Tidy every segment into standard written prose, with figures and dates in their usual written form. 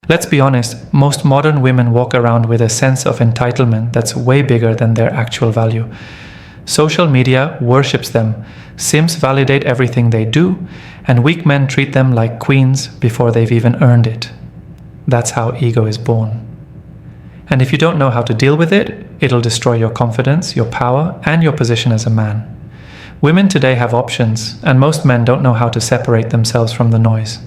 Let's be honest, most modern women walk around with a sense of entitlement that's way bigger than their actual value. Social media worships them, simps validate everything they do, and weak men treat them like queens before they've even earned it. That's how ego is born. And if you don't know how to deal with it, it'll destroy your confidence, your power, and your position as a man. Women today have options, and most men don't know how to separate themselves from the noise.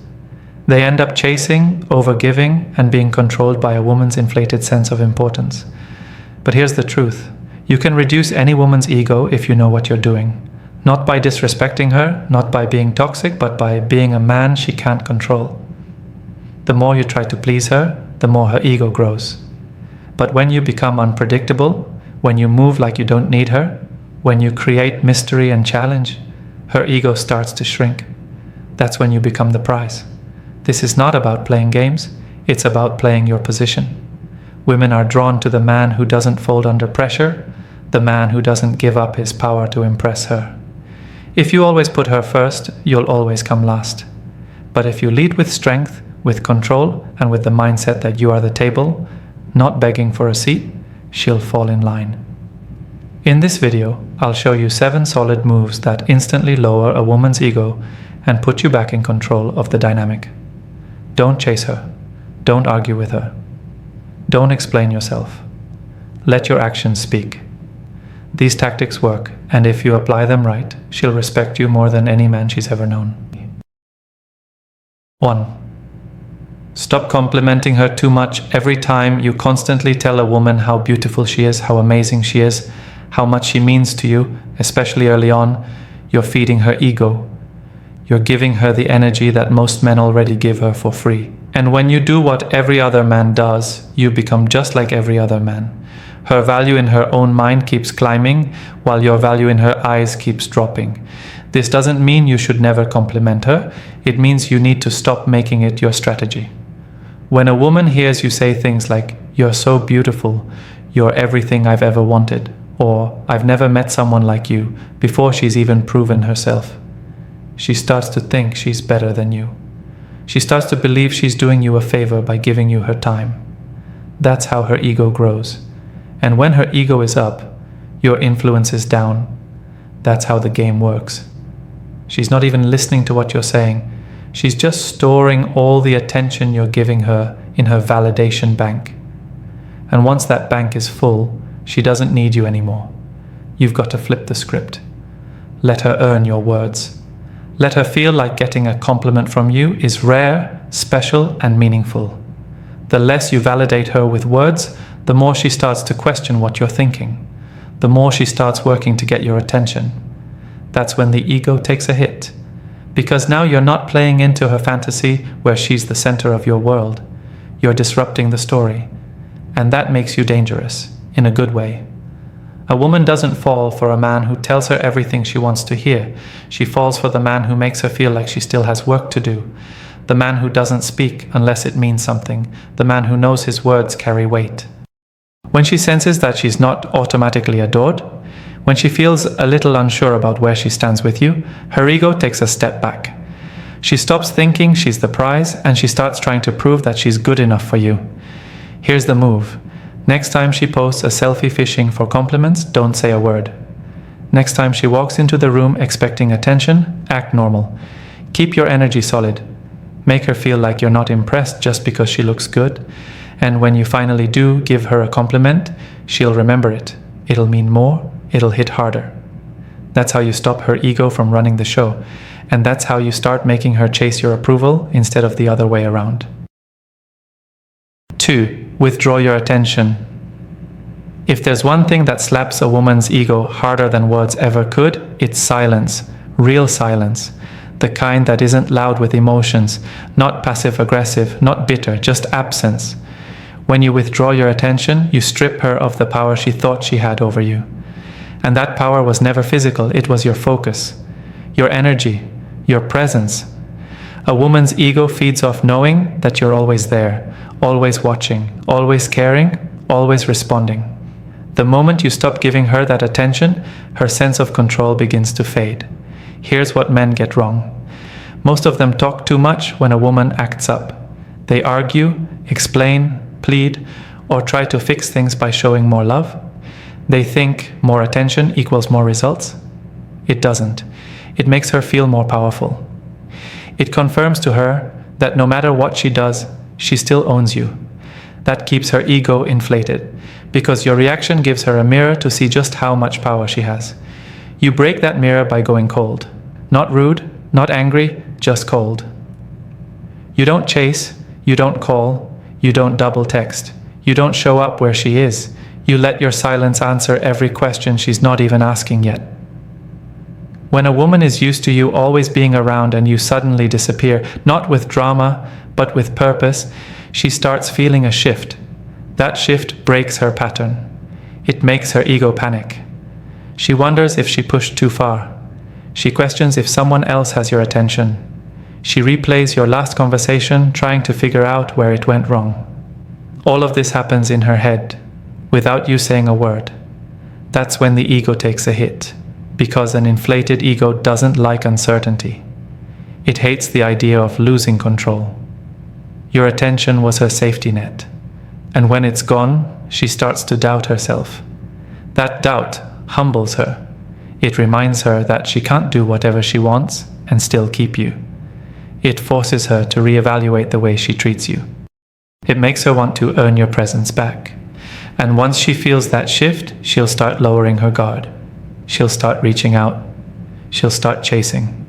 They end up chasing, overgiving, and being controlled by a woman's inflated sense of importance. But here's the truth. You can reduce any woman's ego if you know what you're doing. Not by disrespecting her, not by being toxic, but by being a man she can't control. The more you try to please her, the more her ego grows. But when you become unpredictable, when you move like you don't need her, when you create mystery and challenge, her ego starts to shrink. That's when you become the prize. This is not about playing games, it's about playing your position. Women are drawn to the man who doesn't fold under pressure, the man who doesn't give up his power to impress her. If you always put her first, you'll always come last. But if you lead with strength, with control, and with the mindset that you are the table, not begging for a seat, she'll fall in line. In this video, I'll show you 7 solid moves that instantly lower a woman's ego and put you back in control of the dynamic. Don't chase her. Don't argue with her. Don't explain yourself. Let your actions speak. These tactics work, and if you apply them right, she'll respect you more than any man she's ever known. 1. Stop complimenting her too much. Every time you constantly tell a woman how beautiful she is, how amazing she is, how much she means to you, especially early on, you're feeding her ego. You're giving her the energy that most men already give her for free. And when you do what every other man does, you become just like every other man. Her value in her own mind keeps climbing, while your value in her eyes keeps dropping. This doesn't mean you should never compliment her. It means you need to stop making it your strategy. When a woman hears you say things like, "You're so beautiful," "You're everything I've ever wanted," or "I've never met someone like you," before she's even proven herself, she starts to think she's better than you. She starts to believe she's doing you a favor by giving you her time. That's how her ego grows. And when her ego is up, your influence is down. That's how the game works. She's not even listening to what you're saying. She's just storing all the attention you're giving her in her validation bank. And once that bank is full, she doesn't need you anymore. You've got to flip the script. Let her earn your words. Let her feel like getting a compliment from you is rare, special, and meaningful. The less you validate her with words, the more she starts to question what you're thinking. The more she starts working to get your attention. That's when the ego takes a hit. Because now you're not playing into her fantasy where she's the center of your world. You're disrupting the story. And that makes you dangerous, in a good way. A woman doesn't fall for a man who tells her everything she wants to hear. She falls for the man who makes her feel like she still has work to do. The man who doesn't speak unless it means something. The man who knows his words carry weight. When she senses that she's not automatically adored, when she feels a little unsure about where she stands with you, her ego takes a step back. She stops thinking she's the prize, and she starts trying to prove that she's good enough for you. Here's the move. Next time she posts a selfie fishing for compliments, don't say a word. Next time she walks into the room expecting attention, act normal. Keep your energy solid. Make her feel like you're not impressed just because she looks good. And when you finally do give her a compliment, she'll remember it. It'll mean more. It'll hit harder. That's how you stop her ego from running the show. And that's how you start making her chase your approval instead of the other way around. 2. Withdraw your attention. If there's one thing that slaps a woman's ego harder than words ever could, it's silence. Real silence. The kind that isn't loud with emotions, not passive-aggressive, not bitter, just absence. When you withdraw your attention, you strip her of the power she thought she had over you. And that power was never physical, it was your focus, your energy, your presence. A woman's ego feeds off knowing that you're always there, always watching, always caring, always responding. The moment you stop giving her that attention, her sense of control begins to fade. Here's what men get wrong. Most of them talk too much when a woman acts up. They argue, explain, plead, or try to fix things by showing more love. They think more attention equals more results. It doesn't. It makes her feel more powerful. It confirms to her that no matter what she does, she still owns you. That keeps her ego inflated, because your reaction gives her a mirror to see just how much power she has. You break that mirror by going cold. Not rude, not angry, just cold. You don't chase, you don't call, you don't double text. You don't show up where she is. You let your silence answer every question she's not even asking yet. When a woman is used to you always being around and you suddenly disappear, not with drama, but with purpose, she starts feeling a shift. That shift breaks her pattern. It makes her ego panic. She wonders if she pushed too far. She questions if someone else has your attention. She replays your last conversation, trying to figure out where it went wrong. All of this happens in her head, without you saying a word. That's when the ego takes a hit, because an inflated ego doesn't like uncertainty. It hates the idea of losing control. Your attention was her safety net, and when it's gone, she starts to doubt herself. That doubt humbles her. It reminds her that she can't do whatever she wants and still keep you. It forces her to reevaluate the way she treats you. It makes her want to earn your presence back. And once she feels that shift, she'll start lowering her guard. She'll start reaching out. She'll start chasing.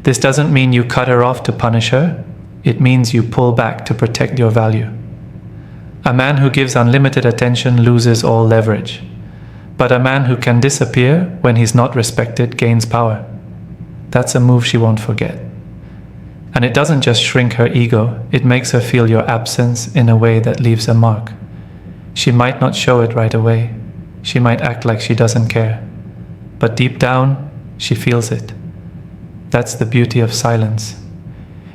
This doesn't mean you cut her off to punish her. It means you pull back to protect your value. A man who gives unlimited attention loses all leverage. But a man who can disappear when he's not respected gains power. That's a move she won't forget. And it doesn't just shrink her ego, it makes her feel your absence in a way that leaves a mark. She might not show it right away. She might act like she doesn't care. But deep down, she feels it. That's the beauty of silence.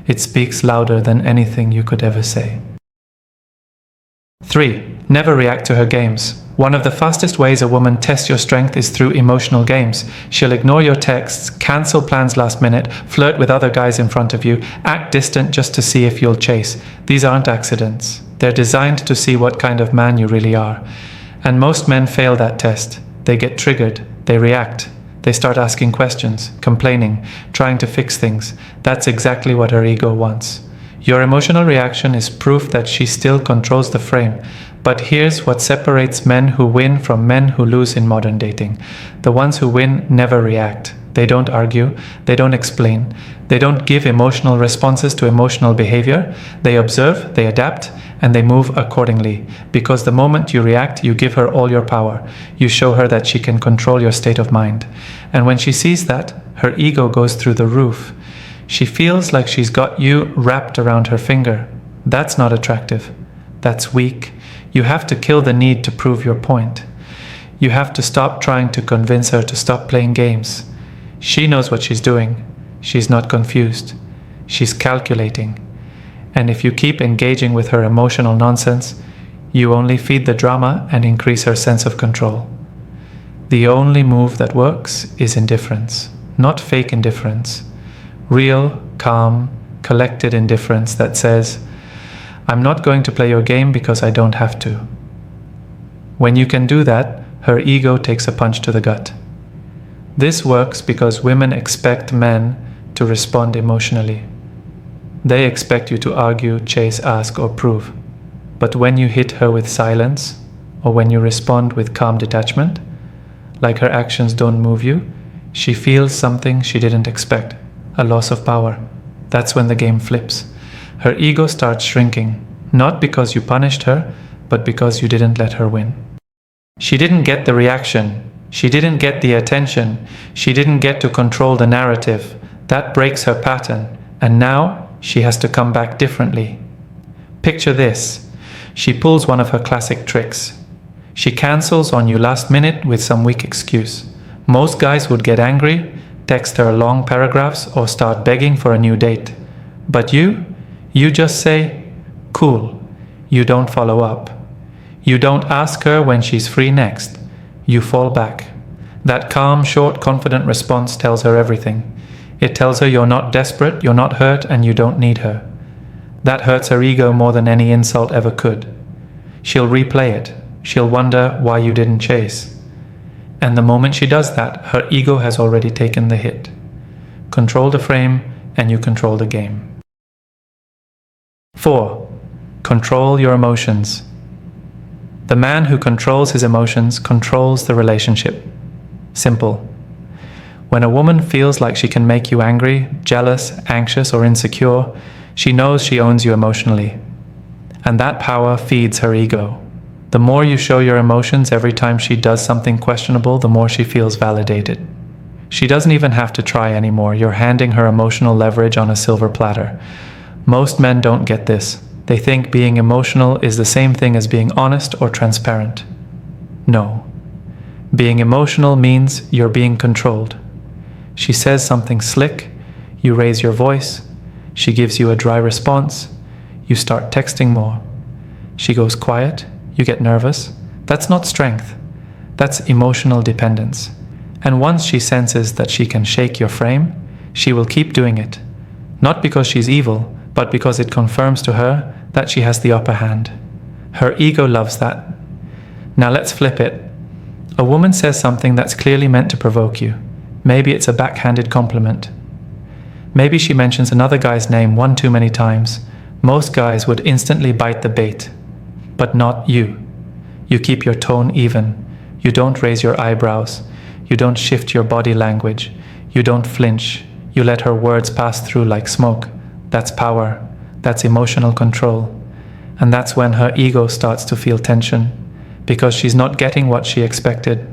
It speaks louder than anything you could ever say. 3. Never react to her games. One of the fastest ways a woman tests your strength is through emotional games. She'll ignore your texts, cancel plans last minute, flirt with other guys in front of you, act distant just to see if you'll chase. These aren't accidents. They're designed to see what kind of man you really are. And most men fail that test. They get triggered. They react. They start asking questions, complaining, trying to fix things. That's exactly what her ego wants. Your emotional reaction is proof that she still controls the frame. But here's what separates men who win from men who lose in modern dating. The ones who win never react. They don't argue. They don't explain. They don't give emotional responses to emotional behavior. They observe, they adapt, and they move accordingly. Because the moment you react, you give her all your power. You show her that she can control your state of mind. And when she sees that, her ego goes through the roof. She feels like she's got you wrapped around her finger. That's not attractive. That's weak. You have to kill the need to prove your point. You have to stop trying to convince her to stop playing games. She knows what she's doing. She's not confused. She's calculating. And if you keep engaging with her emotional nonsense, you only feed the drama and increase her sense of control. The only move that works is indifference, not fake indifference. Real, calm, collected indifference that says, I'm not going to play your game because I don't have to. When you can do that, her ego takes a punch to the gut. This works because women expect men to respond emotionally. They expect you to argue, chase, ask, or prove. But when you hit her with silence, or when you respond with calm detachment, like her actions don't move you, she feels something she didn't expect, a loss of power. That's when the game flips. Her ego starts shrinking, not because you punished her, but because you didn't let her win. She didn't get the reaction. She didn't get the attention. She didn't get to control the narrative. That breaks her pattern, and now she has to come back differently. Picture this. She pulls one of her classic tricks. She cancels on you last minute with some weak excuse. Most guys would get angry, text her long paragraphs, or start begging for a new date. But you just say, cool. You don't follow up. You don't ask her when she's free next. You fall back. That calm, short, confident response tells her everything. It tells her you're not desperate, you're not hurt, and you don't need her. That hurts her ego more than any insult ever could. She'll replay it. She'll wonder why you didn't chase. And the moment she does that, her ego has already taken the hit. Control the frame, and you control the game. 4. Control your emotions. The man who controls his emotions controls the relationship. Simple. When a woman feels like she can make you angry, jealous, anxious, or insecure, she knows she owns you emotionally. And that power feeds her ego. The more you show your emotions every time she does something questionable, the more she feels validated. She doesn't even have to try anymore. You're handing her emotional leverage on a silver platter. Most men don't get this. They think being emotional is the same thing as being honest or transparent. No. Being emotional means you're being controlled. She says something slick, you raise your voice. She gives you a dry response, you start texting more. She goes quiet, you get nervous. That's not strength. That's emotional dependence. And once she senses that she can shake your frame, she will keep doing it. Not because she's evil, but because it confirms to her that she has the upper hand. Her ego loves that. Now let's flip it. A woman says something that's clearly meant to provoke you. Maybe it's a backhanded compliment. Maybe she mentions another guy's name one too many times. Most guys would instantly bite the bait. But not you. You keep your tone even. You don't raise your eyebrows. You don't shift your body language. You don't flinch. You let her words pass through like smoke. That's power. That's emotional control. And that's when her ego starts to feel tension, because she's not getting what she expected.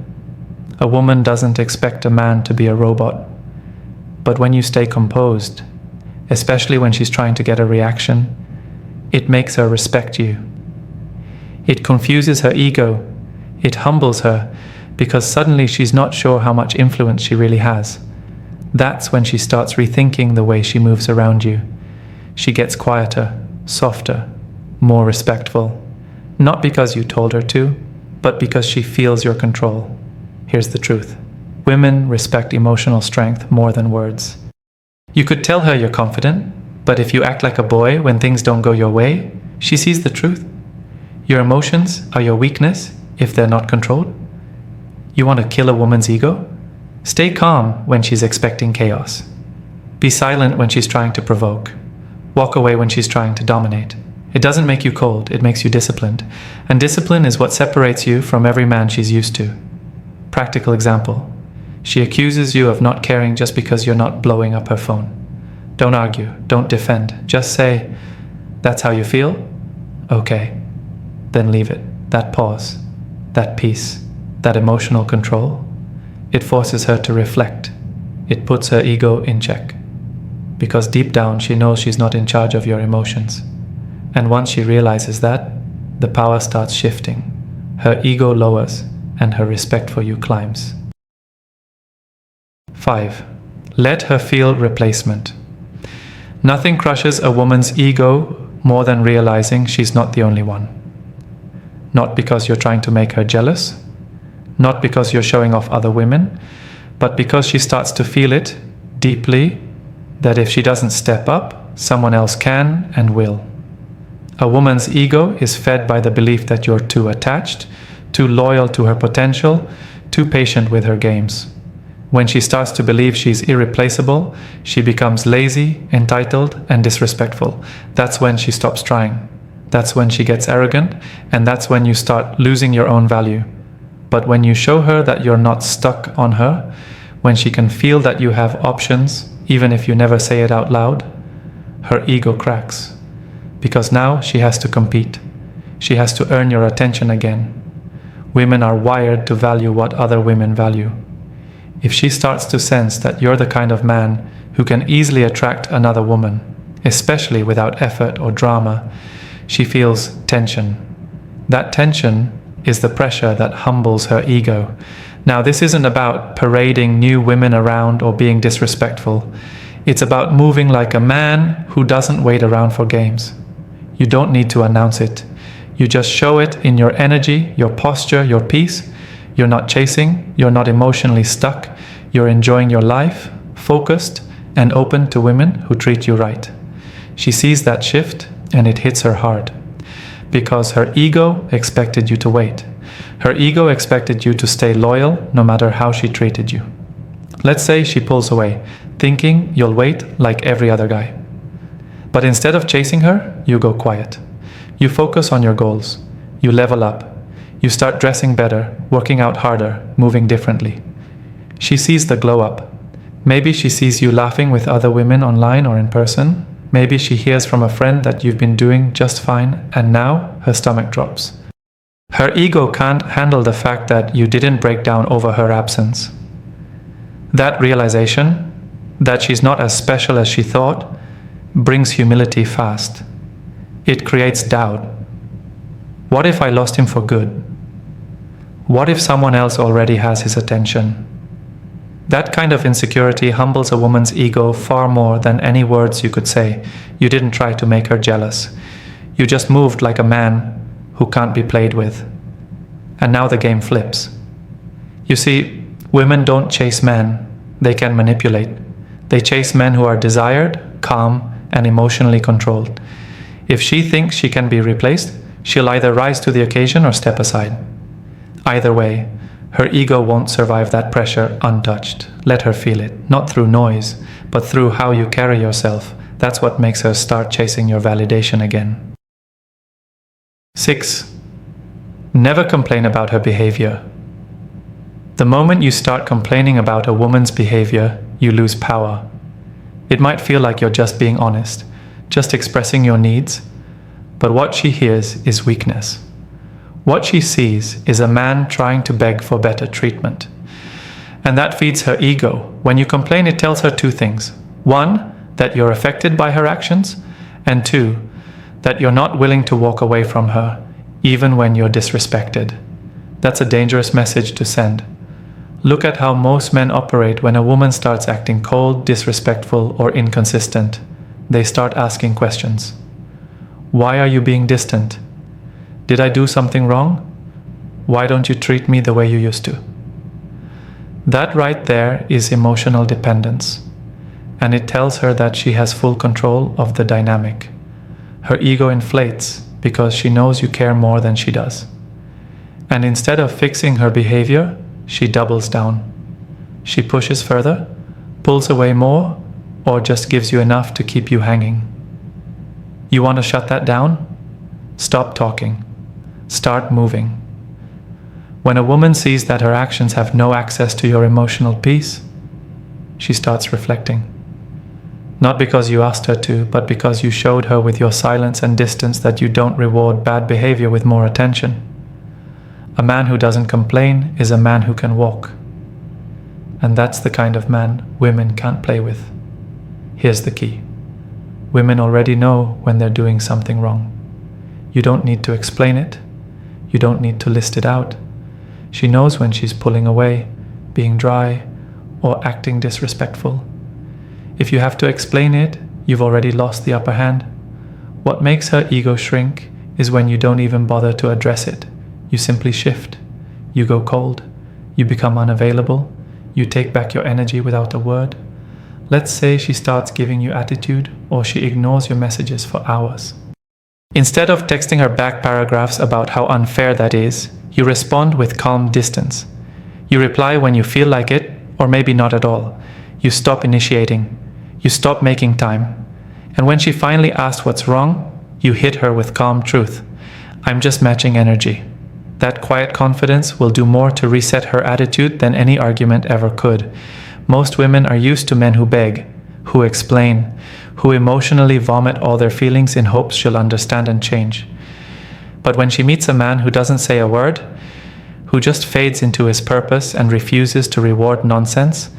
A woman doesn't expect a man to be a robot. But when you stay composed, especially when she's trying to get a reaction, it makes her respect you. It confuses her ego. It humbles her, because suddenly she's not sure how much influence she really has. That's when she starts rethinking the way she moves around you. She gets quieter, softer, more respectful. Not because you told her to, but because she feels your control. Here's the truth. Women respect emotional strength more than words. You could tell her you're confident, but if you act like a boy when things don't go your way, she sees the truth. Your emotions are your weakness if they're not controlled. You want to kill a woman's ego? Stay calm when she's expecting chaos. Be silent when she's trying to provoke. Walk away when she's trying to dominate. It doesn't make you cold, it makes you disciplined. And discipline is what separates you from every man she's used to. Practical example. She accuses you of not caring just because you're not blowing up her phone. Don't argue, don't defend. Just say, "That's how you feel? Okay." Then leave it. That pause, that peace, that emotional control, it forces her to reflect. It puts her ego in check. Because deep down she knows she's not in charge of your emotions. And once she realizes that, the power starts shifting. Her ego lowers and her respect for you climbs. 5. Let her feel replacement. Nothing crushes a woman's ego more than realizing she's not the only one. Not because you're trying to make her jealous, not because you're showing off other women, but because she starts to feel it deeply, that if she doesn't step up, someone else can and will. A woman's ego is fed by the belief that you're too attached, too loyal to her potential, too patient with her games. When she starts to believe she's irreplaceable, she becomes lazy, entitled, and disrespectful. That's when she stops trying. That's when she gets arrogant, and that's when you start losing your own value. But when you show her that you're not stuck on her, when she can feel that you have options, even if you never say it out loud, her ego cracks. Because now she has to compete. She has to earn your attention again. Women are wired to value what other women value. If she starts to sense that you're the kind of man who can easily attract another woman, especially without effort or drama, she feels tension. That tension is the pressure that humbles her ego. Now, this isn't about parading new women around or being disrespectful. It's about moving like a man who doesn't wait around for games. You don't need to announce it. You just show it in your energy, your posture, your peace. You're not chasing, you're not emotionally stuck. You're enjoying your life, focused and open to women who treat you right. She sees that shift, and it hits her hard. Because her ego expected you to wait. Her ego expected you to stay loyal no matter how she treated you. Let's say she pulls away, thinking you'll wait like every other guy. But instead of chasing her, you go quiet. You focus on your goals. You level up. You start dressing better, working out harder, moving differently. She sees the glow up. Maybe she sees you laughing with other women online or in person. Maybe she hears from a friend that you've been doing just fine, and now her stomach drops. Her ego can't handle the fact that you didn't break down over her absence. That realization, that she's not as special as she thought, brings humility fast. It creates doubt. What if I lost him for good? What if someone else already has his attention? That kind of insecurity humbles a woman's ego far more than any words you could say. You didn't try to make her jealous. You just moved like a man who can't be played with. And now the game flips. You see, women don't chase men. They can manipulate. They chase men who are desired, calm, and emotionally controlled. If she thinks she can be replaced, she'll either rise to the occasion or step aside. Either way, her ego won't survive that pressure untouched. Let her feel it, not through noise, but through how you carry yourself. That's what makes her start chasing your validation again. 6. Never complain about her behavior. The moment you start complaining about a woman's behavior, you lose power. It might feel like you're just being honest, just expressing your needs, but what she hears is weakness. What she sees is a man trying to beg for better treatment. And that feeds her ego. When you complain, it tells her two things. 1, that you're affected by her actions, and 2, that you're not willing to walk away from her, even when you're disrespected. That's a dangerous message to send. Look at how most men operate when a woman starts acting cold, disrespectful, or inconsistent. They start asking questions. Why are you being distant? Did I do something wrong? Why don't you treat me the way you used to? That right there is emotional dependence, and it tells her that she has full control of the dynamic. Her ego inflates because she knows you care more than she does. And instead of fixing her behavior, she doubles down. She pushes further, pulls away more, or just gives you enough to keep you hanging. You want to shut that down? Stop talking. Start moving. When a woman sees that her actions have no access to your emotional peace, she starts reflecting. Not because you asked her to, but because you showed her with your silence and distance that you don't reward bad behavior with more attention. A man who doesn't complain is a man who can walk. And that's the kind of man women can't play with. Here's the key. Women already know when they're doing something wrong. You don't need to explain it. You don't need to list it out. She knows when she's pulling away, being dry, or acting disrespectful. If you have to explain it, you've already lost the upper hand. What makes her ego shrink is when you don't even bother to address it. You simply shift. You go cold. You become unavailable. You take back your energy without a word. Let's say she starts giving you attitude, or she ignores your messages for hours. Instead of texting her back paragraphs about how unfair that is, you respond with calm distance. You reply when you feel like it, or maybe not at all. You stop initiating. You stop making time. And when she finally asks what's wrong, you hit her with calm truth. I'm just matching energy. That quiet confidence will do more to reset her attitude than any argument ever could. Most women are used to men who beg, who explain, who emotionally vomit all their feelings in hopes she'll understand and change. But when she meets a man who doesn't say a word, who just fades into his purpose and refuses to reward nonsense,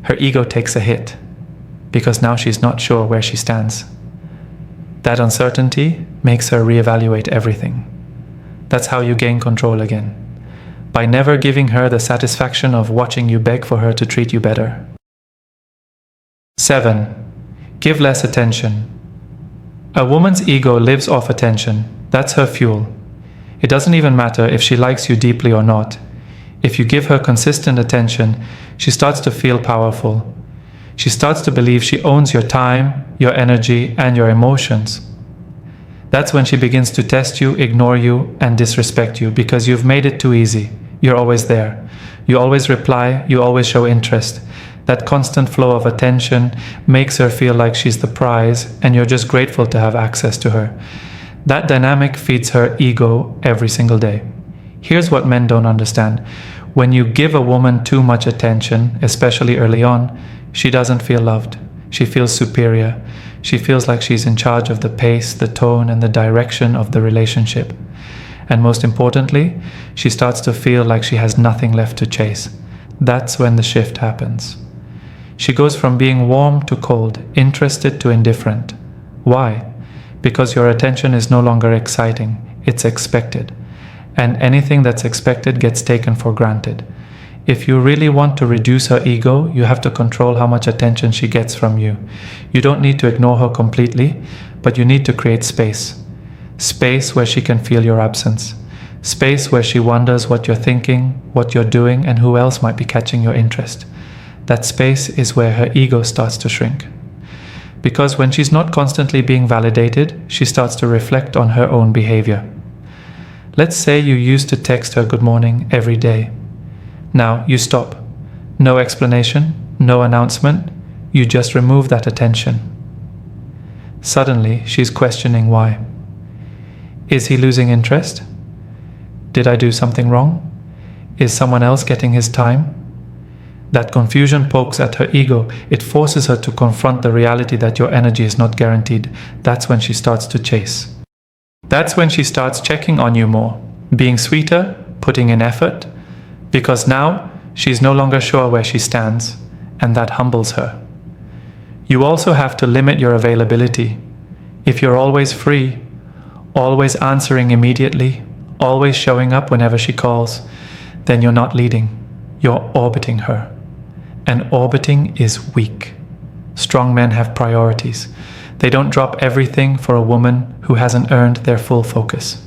her ego takes a hit, because now she's not sure where she stands. That uncertainty makes her reevaluate everything. That's how you gain control again, by never giving her the satisfaction of watching you beg for her to treat you better. 7. Give less attention. A woman's ego lives off attention. That's her fuel. It doesn't even matter if she likes you deeply or not. If you give her consistent attention, she starts to feel powerful. She starts to believe she owns your time, your energy, and your emotions. That's when she begins to test you, ignore you, and disrespect you because you've made it too easy. You're always there. You always reply, you always show interest. That constant flow of attention makes her feel like she's the prize, and you're just grateful to have access to her. That dynamic feeds her ego every single day. Here's what men don't understand. When you give a woman too much attention, especially early on, she doesn't feel loved. She feels superior. She feels like she's in charge of the pace, the tone, and the direction of the relationship. And most importantly, she starts to feel like she has nothing left to chase. That's when the shift happens. She goes from being warm to cold, interested to indifferent. Why? Because your attention is no longer exciting, it's expected. And anything that's expected gets taken for granted. If you really want to reduce her ego, you have to control how much attention she gets from you. You don't need to ignore her completely, but you need to create space. Space where she can feel your absence. Space where she wonders what you're thinking, what you're doing, and who else might be catching your interest. That space is where her ego starts to shrink. Because when she's not constantly being validated, she starts to reflect on her own behavior. Let's say you used to text her good morning every day. Now you stop. No explanation, no announcement, you just remove that attention. Suddenly, she's questioning why. Is he losing interest? Did I do something wrong? Is someone else getting his time? That confusion pokes at her ego. It forces her to confront the reality that your energy is not guaranteed. That's when she starts to chase. That's when she starts checking on you more, being sweeter, putting in effort, because now she's no longer sure where she stands, and that humbles her. You also have to limit your availability. If you're always free, always answering immediately, always showing up whenever she calls, then you're not leading, you're orbiting her. And orbiting is weak. Strong men have priorities. They don't drop everything for a woman who hasn't earned their full focus.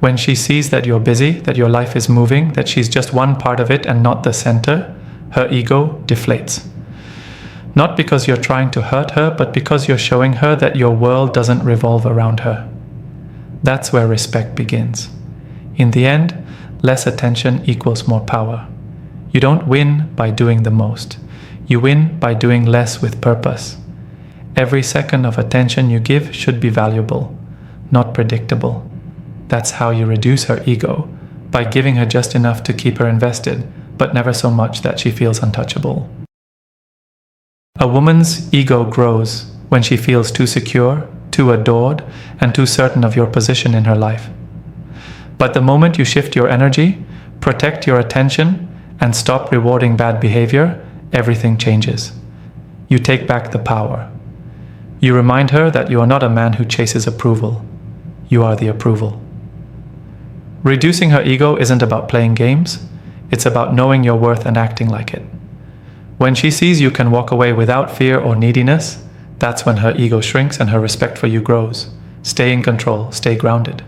When she sees that you're busy, that your life is moving, that she's just one part of it and not the center, her ego deflates. Not because you're trying to hurt her, but because you're showing her that your world doesn't revolve around her. That's where respect begins. In the end, less attention equals more power. You don't win by doing the most. You win by doing less with purpose. Every second of attention you give should be valuable, not predictable. That's how you reduce her ego, by giving her just enough to keep her invested, but never so much that she feels untouchable. A woman's ego grows when she feels too secure, too adored, and too certain of your position in her life. But the moment you shift your energy, protect your attention, and stop rewarding bad behavior, everything changes. You take back the power. You remind her that you are not a man who chases approval. You are the approval. Reducing her ego isn't about playing games. It's about knowing your worth and acting like it. When she sees you can walk away without fear or neediness, that's when her ego shrinks and her respect for you grows. Stay in control, stay grounded.